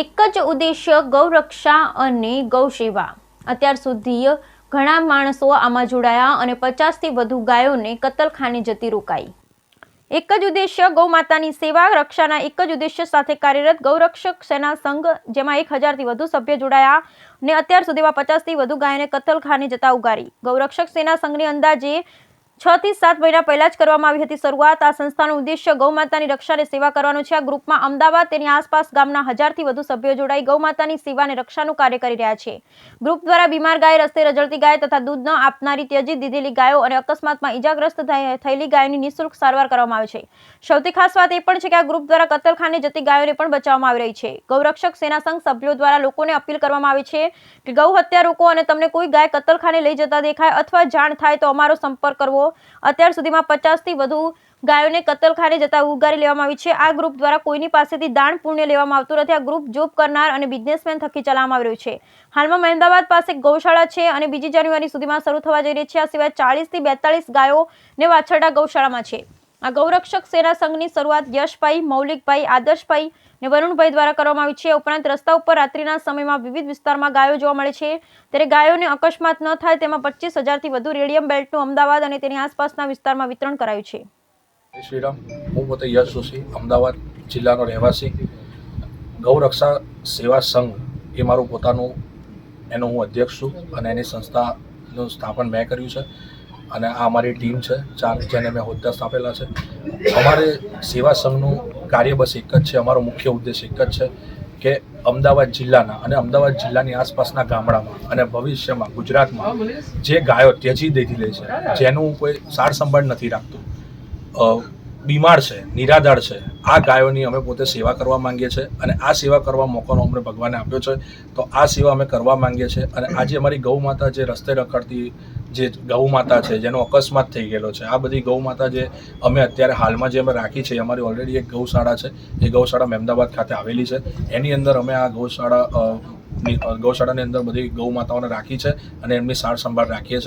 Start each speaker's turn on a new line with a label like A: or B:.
A: એક જ ઉદ્દેશ્ય ગૌરક્ષા અને ગૌસેવા। અત્યાર સુધી ઘણા માણસો આમાં જોડાયા અને 50 થી વધુ ગાયોને કતલખાને જતી રોકાઈ। એક જ ઉદ્દેશ્ય ગૌ માતાની સેવા રક્ષાના એક જ ઉદ્દેશ્ય સાથે કાર્યરત ગૌરક્ષક સેના સંઘ, જેમાં 1000 થી વધુ સભ્ય જોડાયા અને અત્યાર સુધીમાં 50 થી વધુ ગાયોને કતલખાને જતા ઉગારી। ગૌરક્ષક સેના સંઘની અંદાજે 6 થી 7 મહિના પહેલા જ કરવામાં આવી હતી શરૂઆત। આ સંસ્થાનો ઉદ્દેશ્ય ગૌ માતાની રક્ષા અને સેવા કરવાનો છે। આ ગ્રુપમાં અમદાવાદ તેની આસપાસ ગામના 1000 થી વધુ સભ્યો જોડાઈ ગૌ માતાની સેવા અને રક્ષાનું કાર્ય કરી રહ્યા છે। ગ્રુપ દ્વારા બીમાર ગાય, રસ્તે રઝળતી ગાય તથા દૂધ ન આપનારી, ત્યજી દીધેલી ગાયો અને અકસ્માતમાં ઈજાગ્રસ્ત થયેલી ગાયોની નિઃશુલ્ક સારવાર કરવામાં આવે છે। સૌથી ખાસ વાત એ પણ છે કે આ ગ્રુપ દ્વારા કતલખાને જતી ગાયોને પણ બચાવવામાં આવી રહી છે। ગૌરક્ષક સેના સંઘ સભ્યો દ્વારા લોકોને અપીલ કરવામાં આવી છે કે ગૌ હત્યા રોકો અને તમને કોઈ ગાય કતલખાને લઈ જતા દેખાય અથવા જાણ થાય તો અમારો સંપર્ક કરવો। અત્યાર સુધીમાં 50 થી વધુ ગાયોને કતલખાને જતા ઉગારી લેવામાં આવી છે। આ ગ્રુપ દ્વારા કોઈની પાસેથી દાન પુણ્ય લેવામાં આવતું નથી। આ ગ્રુપ જોબ કરનાર અને બિઝનેસમેન થકી ચલાવવામાં આવી રહ્યું છે। હાલમાં મહેમદાવાદ પાસે ગૌશાળા છે અને 2 જાન્યુઆરી સુધીમાં શરૂ થવા જઈ રહી છે। આ સિવાય 40 થી 42 ગાયો ને વાછરડા ગૌશાળામાં છે। આ ગૌરક્ષક સેના સંઘની શરૂઆત યશભાઈ, મૌલિકભાઈ, આદર્શભાઈ ને વરુણભાઈ દ્વારા કરવામાં આવી છે। ઉપરાંત રસ્તા ઉપર રાત્રિના સમયમાં વિવિધ વિસ્તારમાં ગાયો જોવા મળે છે, ત્યારે ગાયોને અકસ્માત ન થાય તેમાં 25,000 થી વધુ રેડિયમ બેલ્ટનું અમદાવાદ અને તેની આસપાસના વિસ્તારમાં વિતરણ કરાયું છે।
B: જય શ્રી રામ। હું પોતે યશ જોશી, અમદાવાદ જિલ્લાનો રહેવાસી। ગૌરક્ષા સેવા સંઘ એ મારું પોતાનું એનો હું અધ્યક્ષ છું અને એની સંસ્થાનું સ્થાપન મેં કર્યું છે અને આ અમારી ટીમ છે 4 જેને મેં હોદ્દા સ્થાપેલા છે। અમારે સેવા સંઘનું કાર્ય બસ એક જ છે, અમારો મુખ્ય ઉદ્દેશ એક જ છે કે અમદાવાદ જિલ્લાના અને અમદાવાદ જિલ્લાની આસપાસના ગામડામાં અને ભવિષ્યમાં ગુજરાતમાં જે ગાયો ત્યજી દીધી છે, જેનું કોઈ સાર સંભાળ નથી રાખતું, બીમાર છે, નિરાધાર છે, આ ગાયોની અમે પોતે સેવા કરવા માંગીએ છીએ અને આ સેવા કરવા મોકોનો અમને ભગવાને આપ્યો છે, તો આ સેવા અમે કરવા માંગીએ છીએ। અને આજે અમારી ગૌ માતા જે રસ્તે રખડતી જે ગૌ માતા છે, જેનો અકસ્માત થઈ ગયેલો છે, આ બધી ગૌ માતા જે અમે અત્યારે હાલમાં જે અમે રાખી છે, અમારી ઓલરેડી એક ગૌશાળા છે, એ ગૌશાળા મહેમદાવાદ ખાતે આવેલી છે। એની અંદર અમે આ ગૌશાળાની અંદર બધી ગૌ માતાઓને રાખી છે અને એમની સાર સંભાળ રાખીએ છીએ।